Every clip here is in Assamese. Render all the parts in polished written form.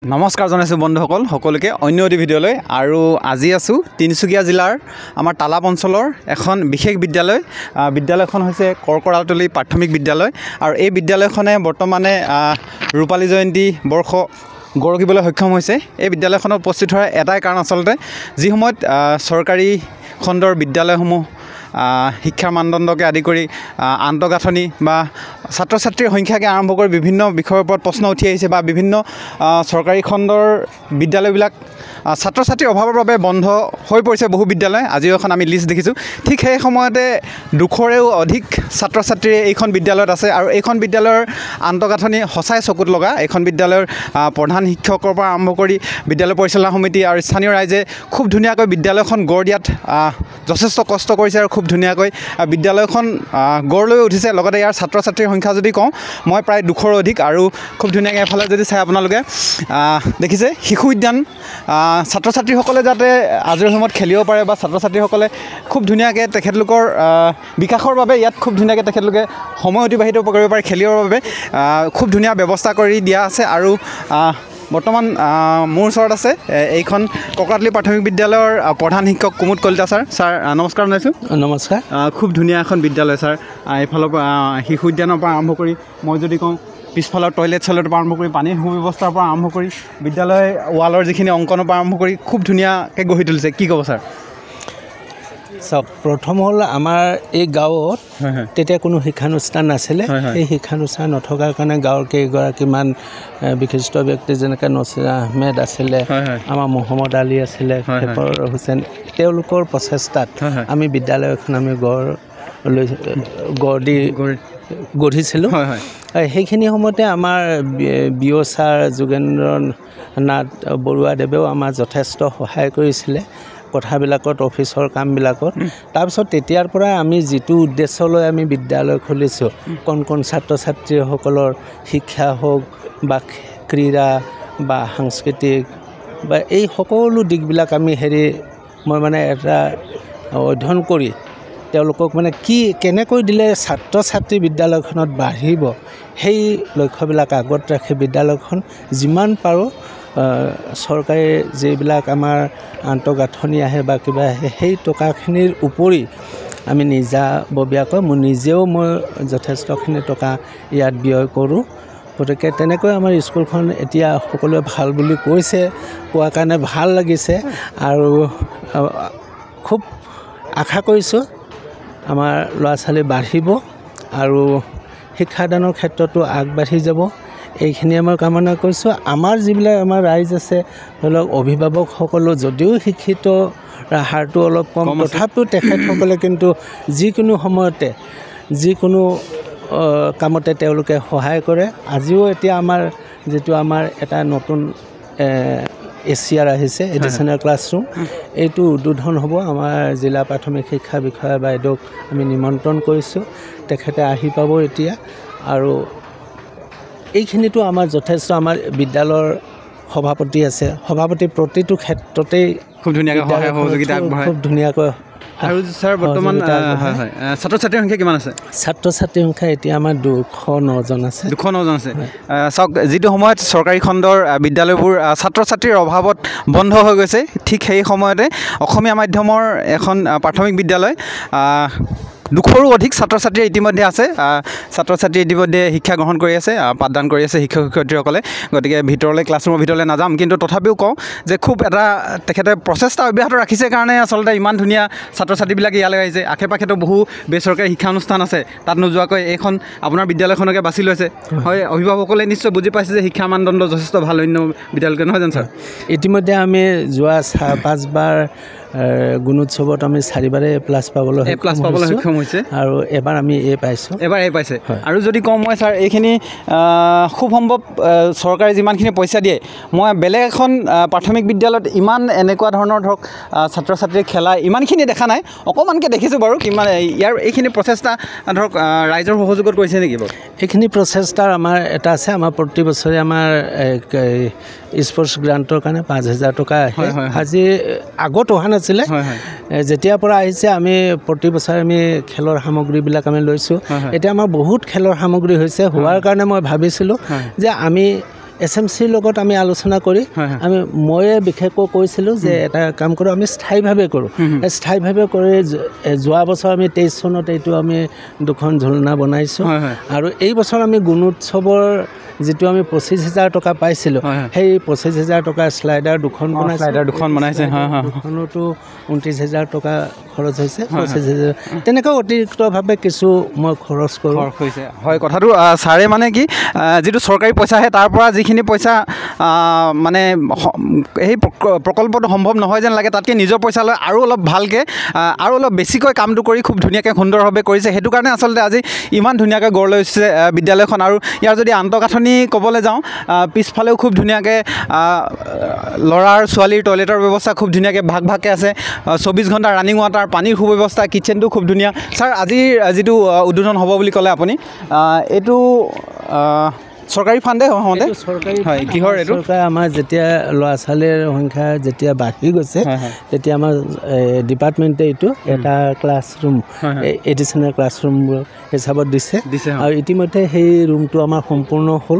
নমস্কাৰ জনাইছোঁ বন্ধুসকল সকলোকে অন্য এটি ভিডিঅ'লৈ আৰু আজি আছোঁ তিনিচুকীয়া জিলাৰ আমাৰ তালাপ অঞ্চলৰ এখন বিশেষ বিদ্যালয় বিদ্যালয়খন হৈছে কৰকৰাতলী প্ৰাথমিক বিদ্যালয় আৰু এই বিদ্যালয়খনে বৰ্তমানে ৰূপালী জয়ন্তী বৰ্ষ গঢ়িবলৈ সক্ষম হৈছে। এই বিদ্যালয়খনত উপস্থিত হোৱাৰ এটাই কাৰণ আচলতে যি সময়ত চৰকাৰী খণ্ডৰ বিদ্যালয়সমূহ শিক্ষাৰ মানদণ্ডকে আদি কৰি আন্তঃগাঁথনি বা ছাত্ৰ ছাত্ৰীৰ সংখ্যাকে আৰম্ভ কৰি বিভিন্ন বিষয়ৰ ওপৰত প্ৰশ্ন উঠি আহিছে বা বিভিন্ন চৰকাৰী খণ্ডৰ বিদ্যালয়বিলাক ছাত্ৰ ছাত্ৰীৰ অভাৱৰ বাবে বন্ধ হৈ পৰিছে বহু বিদ্যালয়। আজিও এখন আমি লিষ্ট দেখিছোঁ। ঠিক সেই সময়তে দুশৰেও অধিক ছাত্ৰ ছাত্ৰী এইখন বিদ্যালয়ত আছে আৰু এইখন বিদ্যালয়ৰ আন্তঃগাঁথনি সঁচাই চকুত লগা। এইখন বিদ্যালয়ৰ প্ৰধান শিক্ষকৰ পৰা আৰম্ভ কৰি বিদ্যালয় পৰিচালনা সমিতি আৰু স্থানীয় ৰাইজে খুব ধুনীয়াকৈ বিদ্যালয়খন গঢ় দিয়াত যথেষ্ট কষ্ট কৰিছে আৰু খুব ধুনীয়াকৈ বিদ্যালয়খন গঢ় লৈ উঠিছে। লগতে ইয়াৰ ছাত্ৰ ছাত্ৰীৰ সংখ্যা যদি কওঁ মই প্ৰায় 200ৰ অধিক আৰু খুব ধুনীয়াকৈ এফালে যদি চাই আপোনালোকে দেখিছে শিশু উদ্যান ছাত্ৰ ছাত্ৰীসকলে যাতে আজৰি সময়ত খেলিব পাৰে বা ছাত্ৰ ছাত্ৰীসকলে খুব ধুনীয়াকৈ তেখেতলোকৰ বিকাশৰ বাবে ইয়াত খুব ধুনীয়াকৈ তেখেতলোকে সময় অতিবাহিত কৰিব পাৰে খেলিবৰ বাবে খুব ধুনীয়া ব্যৱস্থা কৰি দিয়া আছে। আৰু বৰ্তমান মোৰ ওচৰত আছে এইখন কৰকৰাতলী প্ৰাথমিক বিদ্যালয়ৰ প্ৰধান শিক্ষক কুমুদ কলিতা ছাৰ নমস্কাৰ জনাইছোঁ। নমস্কাৰ। খুব ধুনীয়া এখন বিদ্যালয় ছাৰ। এইফালৰ পৰা শিশু উদ্যানৰ পৰা আৰম্ভ কৰি মই যদি কওঁ পিছফালৰ টয়লেট চয়লেটৰ পৰা আৰম্ভ কৰি পানীৰ সুব্যৱস্থাৰ পৰা আৰম্ভ কৰি বিদ্যালয় ৱালৰ যিখিনি অংকনৰ পৰা আৰম্ভ কৰি খুব ধুনীয়াকৈ গঢ়ি তুলিছে। কি ক'ব ছাৰ? চাওক, প্ৰথম হ'ল আমাৰ এই গাঁৱত তেতিয়া কোনো শিক্ষানুষ্ঠান নাছিলে। এই শিক্ষানুষ্ঠান নথকাৰ কাৰণে গাঁৱৰ কেইগৰাকীমান বিশিষ্ট ব্যক্তি যেনেকৈ নছিৰ আহমেদ আছিলে, আমাৰ মহম্মদ আলী আছিলে, ফেখৰ হুছেইন, তেওঁলোকৰ প্ৰচেষ্টাত আমি বিদ্যালয় এখন আমি গঢ়িছিলোঁ। সেইখিনি সময়তে আমাৰ বিঅ' ছাৰ যোগেন্দ্ৰ নাথ বৰুৱাদেৱেও আমাৰ যথেষ্ট সহায় কৰিছিলে কথাবিলাকত, অফিচৰ কামবিলাকত। তাৰপিছত তেতিয়াৰ পৰা আমি যিটো উদ্দেশ্য লৈ আমি বিদ্যালয় খুলিছোঁ, কণ ছাত্ৰ ছাত্ৰীসকলৰ শিক্ষা হওক বা ক্ৰীড়া বা সাংস্কৃতিক বা এই সকলো দিশবিলাক আমি মই মানে এটা অধ্যয়ন কৰি তেওঁলোকক মানে কেনেকৈ দিলে ছাত্ৰ ছাত্ৰী বিদ্যালয়খনত বাঢ়িব, সেই লক্ষ্যবিলাক আগত ৰাখি বিদ্যালয়খন যিমান পাৰোঁ চৰকাৰী যিবিলাক আমাৰ আন্তঃগাঁথনি আহে বা কিবা আহে সেই টকাখিনিৰ উপৰি আমি নিজাববীয়াকৈ মই যথেষ্টখিনি টকা ইয়াত ব্যয় কৰোঁ। গতিকে তেনেকৈ আমাৰ স্কুলখন এতিয়া সকলোৱে ভাল বুলি কৈছে, কোৱাৰ কাৰণে ভাল লাগিছে আৰু খুব আশা কৰিছোঁ আমাৰ ল'ৰা ছোৱালী বাঢ়িব আৰু শিক্ষাদানৰ ক্ষেত্ৰতো আগবাঢ়ি যাব। এইখিনিয়ে মই কামনা কৰিছোঁ। আমাৰ যিবিলাক আমাৰ ৰাইজ আছে, ধৰি লওক অভিভাৱকসকলো যদিও শিক্ষিত হাৰটো অলপ কম, তথাপিও তেখেতসকলে কিন্তু যিকোনো সময়তে যিকোনো কামতে তেওঁলোকে সহায় কৰে। আজিও এতিয়া আমাৰ এটা নতুন এছিয়াৰ আহিছে, এডিচনেল ক্লাছৰুম, এইটো উদ্বোধন হ'ব। আমাৰ জিলা প্ৰাথমিক শিক্ষা বিষয়া বাইদেউক আমি নিমন্ত্ৰণ কৰিছোঁ, তেখেতে আহি পাব এতিয়া। আৰু এইখিনিতো আমাৰ যথেষ্ট আমাৰ বিদ্যালয়ৰ সভাপতি আছে, সভাপতি প্ৰতিটো ক্ষেত্ৰতেই খুব ধুনীয়াকৈ সহায় সহযোগিতা আগবঢ়ায়, খুব ধুনীয়াকৈ। আৰু ছাৰ বৰ্তমান ছাত্ৰ ছাত্ৰীৰ সংখ্যা কিমান আছে? ছাত্ৰ ছাত্ৰীৰ সংখ্যা এতিয়া আমাৰ 209 জন আছে। 209 আছে। চাওক, যিটো সময়ত চৰকাৰী খণ্ডৰ বিদ্যালয়বোৰ ছাত্ৰ ছাত্ৰীৰ অভাৱত বন্ধ হৈ গৈছে, ঠিক সেই সময়তে অসমীয়া মাধ্যমৰ এখন প্ৰাথমিক বিদ্যালয় 200ৰো অধিক ছাত্ৰ ছাত্ৰী ইতিমধ্যে আছে। ছাত্ৰ ছাত্ৰী ইতিমধ্যে শিক্ষা গ্ৰহণ কৰি আছে, পাঠদান কৰি আছে শিক্ষক শিক্ষয়িত্ৰীসকলে। গতিকে ক্লাছৰুমৰ ভিতৰলৈ নাযাম, কিন্তু তথাপিও কওঁ যে খুব এটা তেখেতে প্ৰচেষ্টা অব্যাহত ৰাখিছে কাৰণে আচলতে ইমান ধুনীয়া ছাত্ৰ ছাত্ৰীবিলাক ইয়ালৈ আহিছে। আশে পাশেতো বহু বেচৰকাৰী শিক্ষানুষ্ঠান আছে, তাত নোযোৱাকৈ এইখন আপোনাৰ বিদ্যালয়খনকে বাছি লৈছে। হয়, অভিভাৱকসকলে নিশ্চয় বুজি পাইছে যে শিক্ষাৰ মানদণ্ড যথেষ্ট ভাল অন্য বিদ্যালয়কে, নহয় জানো ছাৰ? ইতিমধ্যে আমি যোৱা 5বাৰ গুণোৎসৱত আমি 4বাৰে প্লাছ পাবলৈ সক্ষম হৈছে আৰু এবাৰ আমি পাইছোঁ। আৰু যদি কওঁ মই ছাৰ, এইখিনি খুব সম্ভৱ চৰকাৰে যিমানখিনি পইচা দিয়ে, মই বেলেগ এখন প্ৰাথমিক বিদ্যালয়ত ইমান এনেকুৱা ধৰণৰ ধৰক ছাত্ৰ ছাত্ৰীৰ খেলা ইমানখিনি দেখা নাই। অকণমানকৈ দেখিছোঁ বাৰু। কিমান এইখিনি প্ৰচেষ্টা ধৰক ৰাইজৰ সহযোগত কৰিছে নেকি বাৰু? এইখিনি প্ৰচেষ্টাৰ আমাৰ এটা আছে। আমাৰ প্ৰতি বছৰে আমাৰ স্পৰ্টছ গ্ৰাণ্টৰ কাৰণে 5,000 টকা আহে। আজি আগত অহা নাছিলে, যেতিয়াৰ পৰা আহিছে আমি প্ৰতি বছৰে আমি খেলৰ সামগ্ৰীবিলাক আমি লৈছোঁ। এতিয়া আমাৰ বহুত খেলৰ সামগ্ৰী হৈছে হোৱাৰ কাৰণে মই ভাবিছিলোঁ যে আমি SMCৰ লগত আমি আলোচনা কৰি ময়ে বিশেষকৈ কৈছিলোঁ যে এটা কাম কৰোঁ আমি স্থায়ীভাৱে কৰোঁ স্থায়ীভাৱে কৰি যোৱা বছৰ আমি 23 চনত এইটো আমি 2খন ঝুলনা বনাইছোঁ আৰু এই বছৰ আমি গুণোৎসৱৰ যেটো আমি 25000 টকা পাইছিলোঁ সেই 25000 টকা স্লাইডাৰ 2খন বনাইছে দুখনতো 29000 টকা খৰচ হৈছে 25000 তেনেকৈ অতিৰিক্তভাৱে কিছু মই খৰচ কৰোঁ হয় কথাটো ছাৰে মানে কি যেটো চৰকাৰী পইচা আহে তাৰ পৰা যিখিনি পইচা মানে এই প্ৰকল্পটো সম্ভৱ নহয় যেন লাগে তাতকৈ নিজৰ পইচা লৈ আৰু অলপ ভালকৈ আৰু অলপ বেছিকৈ কামটো কৰি খুব ধুনীয়াকৈ সুন্দৰভাৱে কৰিছে সেইটো কাৰণে আচলতে আজি ইমান ধুনীয়াকৈ গঢ় লৈছে বিদ্যালয়খন আৰু ইয়াৰ যদি আন্তঃগাঁথনি ক'বলৈ যাওঁ পিছফালেও খুব ধুনীয়াকৈ ল'ৰাৰ ছোৱালীৰ টয়লেটৰ ব্যৱস্থা খুব ধুনীয়াকৈ ভাগকৈ আছে 24 ঘণ্টা ৰানিং ৱাটাৰ পানীৰ সুব্যৱস্থা কিটচেনটো খুব ধুনীয়া ছাৰ আজিৰ যিটো উদ্বোধন হ'ব বুলি ক'লে আপুনি এইটো চৰকাৰী ফাণ্ডে হওঁতে হয় কিহৰ এইটো চৰকাৰে আমাৰ যেতিয়া ল'ৰা ছোৱালীৰ সংখ্যা যেতিয়া বাঢ়ি গৈছে তেতিয়া আমাৰ ডিপাৰ্টমেণ্টে এইটো এটা ক্লাছৰুম এডিশ্যনেল ক্লাছৰুম হিচাপত দিছে আৰু ইতিমধ্যে সেই ৰুমটো আমাৰ সম্পূৰ্ণ হ'ল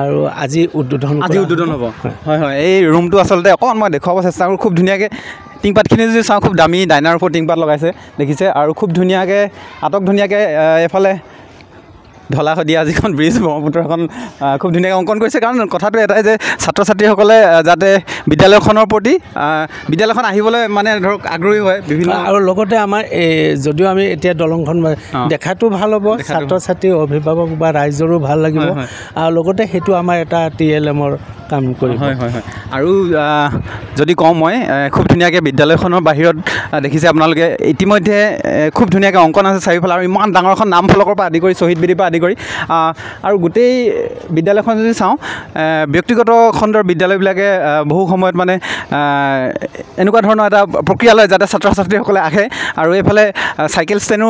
আৰু আজি উদ্বোধন হ'ব হয় এই ৰুমটো আচলতে অকণমান মই দেখুৱাব চেষ্টা কৰোঁ খুব ধুনীয়াকৈ টিংপাতখিনি যদি চাওঁ খুব দামী ডাইনাৰ ওপৰত টিংপাত লগাইছে দেখিছে আৰু খুব ধুনীয়াকৈ ধুনীয়াকৈ এফালে ঢলা শদিয়া যিখন ব্ৰিজ ব্ৰহ্মপুত্ৰ এখন খুব ধুনীয়াকৈ অংকন কৰিছে কাৰণ কথাটো এটাই যে ছাত্ৰ ছাত্ৰীসকলে যাতে বিদ্যালয়খনৰ প্ৰতি বিদ্যালয়খন আহিবলৈ মানে ধৰক আগ্ৰহী হয় বিভিন্ন আৰু লগতে আমাৰ যদিও আমি এতিয়া দলংখন দেখাটো ভাল হ'ব ছাত্ৰ ছাত্ৰী অভিভাৱক বা ৰাইজৰো ভাল লাগিব আৰু লগতে সেইটো আমাৰ এটা TLMৰ কাম কৰিব হয় আৰু যদি কওঁ মই খুব ধুনীয়াকৈ বিদ্যালয়খনৰ বাহিৰত দেখিছে আপোনালোকে ইতিমধ্যে খুব ধুনীয়াকৈ অংকন আছে চাৰিওফালে আৰু ইমান ডাঙৰ এখন নাম ফলকৰ পৰা আদি কৰি শ্বহীদ বেদীৰ পৰা আদি কৰি আৰু গোটেই বিদ্যালয়খন যদি চাওঁ ব্যক্তিগত খণ্ডৰ বিদ্যালয়বিলাকে বহু সময়ত মানে এনেকুৱা ধৰণৰ এটা প্ৰক্ৰিয়া লয় যাতে ছাত্ৰ ছাত্ৰীসকলে আহে আৰু এইফালে চাইকেল ষ্টেণ্ডো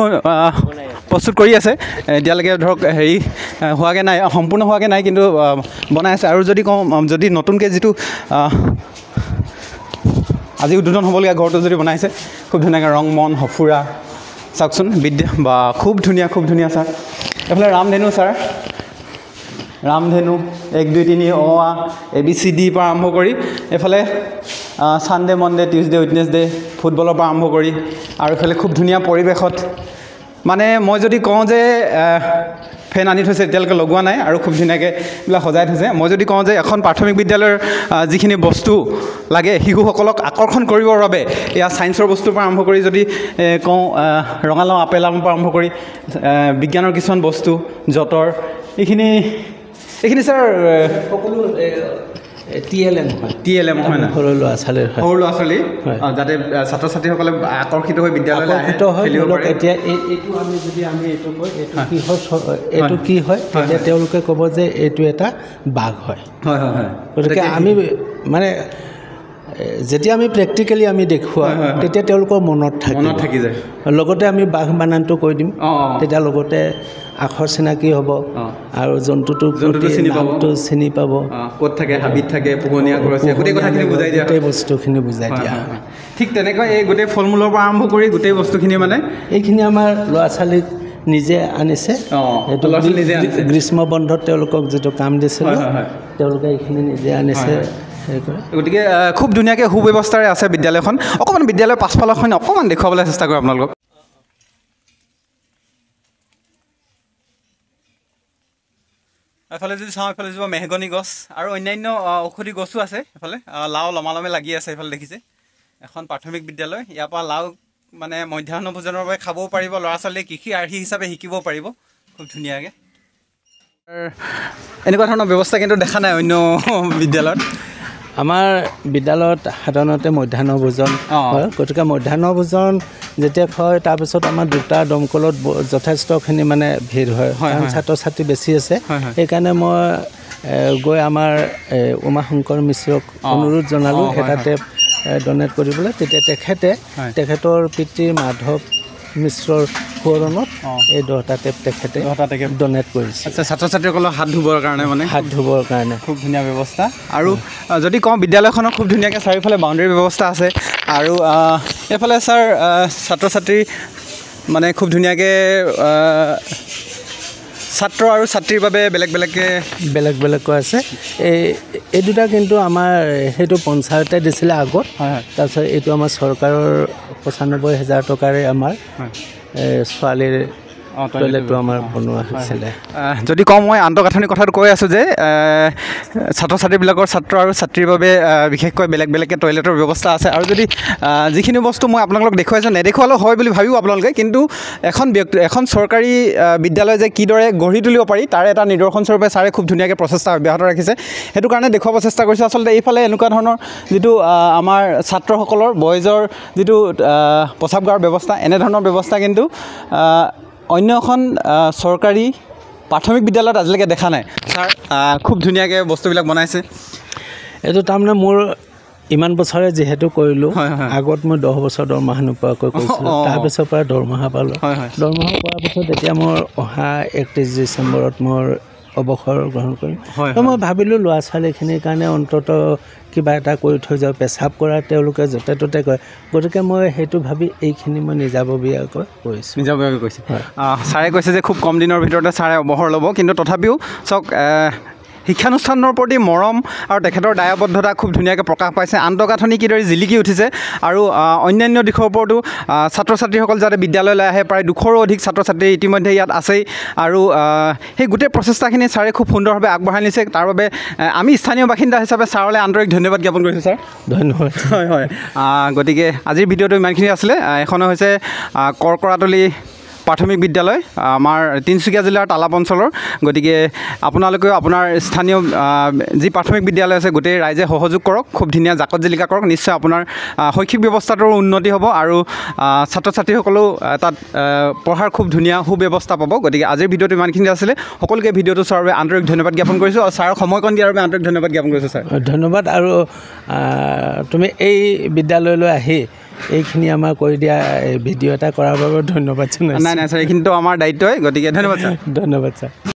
প্ৰস্তুত কৰি আছে এতিয়ালৈকে ধৰক হেৰি হোৱাকৈ নাই সম্পূৰ্ণ হোৱাকৈ নাই কিন্তু বনাই আছে আৰু যদি কওঁ যদি নতুনকৈ যিটো আজি উদ্বোধন হ'বলগীয়া ঘৰটো যদি বনাইছে খুব ধুনীয়াকৈ ৰং মন সফুৰা চাওকচোন বা খুব ধুনীয়া ছাৰ এইফালে ৰামধেনু ছাৰ ৰামধেনু 1 2 3 ABCD পৰা আৰম্ভ কৰি এইফালে ছানডে মনডে টিউজডে উইডনেছডে ফুটবলৰ পৰা আৰম্ভ কৰি আৰু এইফালে খুব ধুনীয়া পৰিৱেশত মানে মই যদি কওঁ যে ফেন আনি থৈছে এতিয়ালৈকে লগোৱা নাই আৰু খুব ধুনীয়াকৈ এইবিলাক সজাই থৈছে মই যদি কওঁ যে এখন প্ৰাথমিক বিদ্যালয়ৰ যিখিনি বস্তু লাগে শিশুসকলক আকৰ্ষণ কৰিবৰ বাবে এয়া ছায়েন্সৰ বস্তুৰ পৰা আৰম্ভ কৰি যদি কওঁ ৰঙালাও আপেল আমৰ পৰা আৰম্ভ কৰি বিজ্ঞানৰ কিছুমান বস্তু যঁতৰ এইখিনি ছাৰ সকলো TLM হয় না সৰু ল'ৰা ছোৱালী যাতে ছাত্ৰ ছাত্ৰীসকলে আকৰ্ষিত হৈ বিদ্যালয়লৈ খেলিব পাৰে এতিয়া এইটো আমি যদি এইটো কয় এইটো কি হয় তেতিয়া তেওঁলোকে ক'ব যে এইটো এটা বাঘ হয় গতিকে আমি মানে যেতিয়া আমি প্ৰেক্টিকেলি আমি দেখুৱা তেতিয়া তেওঁলোকৰ মনত থাকি যায় লগতে আমি বাঘ বানানটো কৈ দিম তেতিয়া লগতে আখৰ চিনাকি হ'ব আৰু জন্তুটো চিনি পাব ক'ত থাকে হাবিত থাকে পোহনীয়া ঘৰচীয়া গোটেই কথাখিনি বুজাই দিয়া গোটেই বস্তুখিনি বুজাই দিয়া ঠিক তেনেকৈ এই গোটেই ফল মূলৰ পৰা আৰম্ভ কৰি গোটেই বস্তুখিনি মানে এইখিনি আমাৰ ল'ৰা ছোৱালীক নিজে আনিছে গ্ৰীষ্ম বন্ধত তেওঁলোকক যিটো কাম দিছিল তেওঁলোকে এইখিনি নিজে আনিছে গতিকে খুব ধুনীয়াকৈ সুব্যৱস্থাৰে আছে বিদ্যালয়খন অকণমান বিদ্যালয়ৰ পাছফালৰখন অকণমান দেখুৱাবলৈ চেষ্টা কৰোঁ আপোনালোকক এফালে যদি চাওঁ এফালে যোৱা মেহগনি গছ আৰু অন্যান্য ঔষধি গছো আছে এফালে লাও লমালমে লাগি আছে এইফালে দেখিছে এখন প্ৰাথমিক বিদ্যালয় ইয়াৰ পৰা লাও মানে মধ্যাহ্ন ভোজনৰ বাবে খাবও পাৰিব ল'ৰা ছোৱালীয়ে কৃষি আৰ্হি হিচাপে শিকিব পাৰিব খুব ধুনীয়াকৈ এনেকুৱা ধৰণৰ ব্যৱস্থা কিন্তু দেখা নাই অন্য বিদ্যালয়ত আমাৰ বিদ্যালয়ত সাধাৰণতে মধ্যাহ্ন ভোজন হয় গতিকে মধ্যাহ্ন ভোজন যেতিয়া হয় তাৰপিছত আমাৰ দুটা দমকলত যথেষ্টখিনি মানে ভিৰ হয় কাৰণ ছাত্ৰ ছাত্ৰী বেছি আছে সেইকাৰণে মই গৈ আমাৰ উমাশংকৰ মিশ্ৰক অনুৰোধ জনালোঁ এটা টেপ ডনেট কৰিবলৈ তেতিয়া তেখেতৰ পিতৃ মাধৱ মিশ্ৰৰ সোঁৱৰণত এই 10টা টেপ তেখেতে ডনেট কৰিছে ছাত্ৰ ছাত্ৰীসকলক হাত ধুবৰ কাৰণে খুব ধুনীয়া ব্যৱস্থা আৰু যদি কওঁ বিদ্যালয়খনৰ খুব ধুনীয়াকৈ চাৰিওফালে বাউণ্ডেৰী ব্যৱস্থা আছে আৰু এইফালে ছাৰ ছাত্ৰ ছাত্ৰী মানে খুব ধুনীয়াকৈ ছাত্ৰ আৰু ছাত্ৰীৰ বাবে বেলেগ বেলেগকৈ আছে এই দুটা কিন্তু আমাৰ সেইটো পঞ্চায়তে দিছিলে আগত তাৰপিছত এইটো আমাৰ চৰকাৰৰ ৯৫,০০০ টকাৰে আমাৰ ছোৱালীৰ টয়লেটটো আমাৰ বনোৱা হৈছিলে যদি কওঁ মই আন্তঃগাঁথনিৰ কথাটো কৈ আছোঁ যে ছাত্ৰ ছাত্ৰীবিলাকৰ ছাত্ৰ আৰু ছাত্ৰীৰ বাবে বিশেষকৈ বেলেগকৈ টয়লেটৰ ব্যৱস্থা আছে আৰু যদি যিখিনি বস্তু মই আপোনালোকক দেখুৱাইছোঁ নেদেখুৱালেও হয় বুলি ভাবিব আপোনালোকে কিন্তু এখন চৰকাৰী বিদ্যালয় যে কিদৰে গঢ়ি তুলিব পাৰি তাৰে এটা নিদৰ্শনস্বৰূপে ছাৰে খুব ধুনীয়াকৈ প্ৰচেষ্টা অব্যাহত ৰাখিছে সেইটো কাৰণে দেখুৱাব চেষ্টা কৰিছে আচলতে এইফালে এনেকুৱা ধৰণৰ যিটো আমাৰ ছাত্ৰসকলৰ বয়জৰ যিটো প্ৰস্ৰাৱগাৰৰ ব্যৱস্থা এনেধৰণৰ ব্যৱস্থা কিন্তু অন্য এখন চৰকাৰী প্ৰাথমিক বিদ্যালয়ত আজিলৈকে দেখা নাই ছাৰ খুব ধুনীয়াকৈ বস্তুবিলাক বনাইছে এইটো তাৰমানে মোৰ ইমান বছৰে যিহেতু কৰিলোঁ আগত মই 10 বছৰ দৰমহা নোপোৱাকৈ কৰিছিলোঁ তাৰপিছৰ পৰা দৰমহা পালোঁ দৰমহা পোৱাৰ পিছত এতিয়া মোৰ অহা 31 ডিচেম্বৰত মোৰ অৱসৰ গ্ৰহণ কৰিম তো মই ভাবিলোঁ ল'ৰা ছোৱালীখিনিৰ কাৰণে অন্তত কিবা এটা কৰি থৈ যাওঁ পেচাব কৰা তেওঁলোকে য'তে ত'তে কৰে গতিকে মই সেইটো ভাবি এইখিনি মই নিজাববীয়াকৈ কৰিছোঁ নিজাববীয়াকৈ কৈছে ছাৰে কৈছে যে খুব কম দিনৰ ভিতৰতে ছাৰে অৱসৰ ল'ব কিন্তু তথাপিও চাওক শিক্ষানুষ্ঠানৰ প্ৰতি মৰম আৰু তেখেতৰ দায়বদ্ধতা খুব ধুনীয়াকৈ প্ৰকাশ পাইছে আন্তঃগাঁথনি কিদৰে জিলিকি উঠিছে আৰু অন্যান্য দিশৰ ওপৰতো ছাত্ৰ ছাত্ৰীসকল যাতে বিদ্যালয়লৈ আহে প্ৰায় 200ৰো অধিক ছাত্ৰ ছাত্ৰী ইতিমধ্যে ইয়াত আছেই আৰু সেই গোটেই প্ৰচেষ্টাখিনি ছাৰে খুব সুন্দৰভাৱে আগবঢ়াই নিছে তাৰ বাবে আমি স্থানীয় বাসিন্দা হিচাপে ছাৰলৈ আন্তৰিক ধন্যবাদ জ্ঞাপন কৰিছোঁ ছাৰ ধন্যবাদ হয় গতিকে আজিৰ ভিডিঅ'টো ইমানখিনি আছিলে এখনো হৈছে কৰকৰাতলী প্ৰাথমিক বিদ্যালয় আমাৰ তিনিচুকীয়া জিলাৰ তালাপ অঞ্চলৰ গতিকে আপোনালোকেও আপোনাৰ স্থানীয় যি প্ৰাথমিক বিদ্যালয় আছে গোটেই ৰাইজে সহযোগ কৰক খুব ধুনীয়া জাকত জিলিকা কৰক নিশ্চয় আপোনাৰ শৈক্ষিক ব্যৱস্থাটোৰ উন্নতি হ'ব আৰু ছাত্ৰ ছাত্ৰীসকলেও তাত পঢ়াৰ খুব ধুনীয়া সুব্যৱস্থা পাব গতিকে আজিৰ ভিডিঅ'টো ইমানখিনি আছিলে সকলোকে ভিডিঅ'টো চোৱাৰ বাবে আন্তৰিক ধন্যবাদ জ্ঞাপন কৰিছোঁ আৰু ছাৰক সময়কণ দিয়াৰ বাবে আন্তৰিক ধন্যবাদ জ্ঞাপন কৰিছোঁ ছাৰ ধন্যবাদ আৰু তুমি এই বিদ্যালয়লৈ আহি এইখিনি আমাৰ কৰি দিয়া ভিডিঅ' এটা কৰাৰ বাবে ধন্যবাদ জনাইছোঁ নাই ছাৰ এইখিনিতো আমাৰ দায়িত্বই গতিকে ধন্যবাদ ছাৰ ধন্যবাদ ছাৰ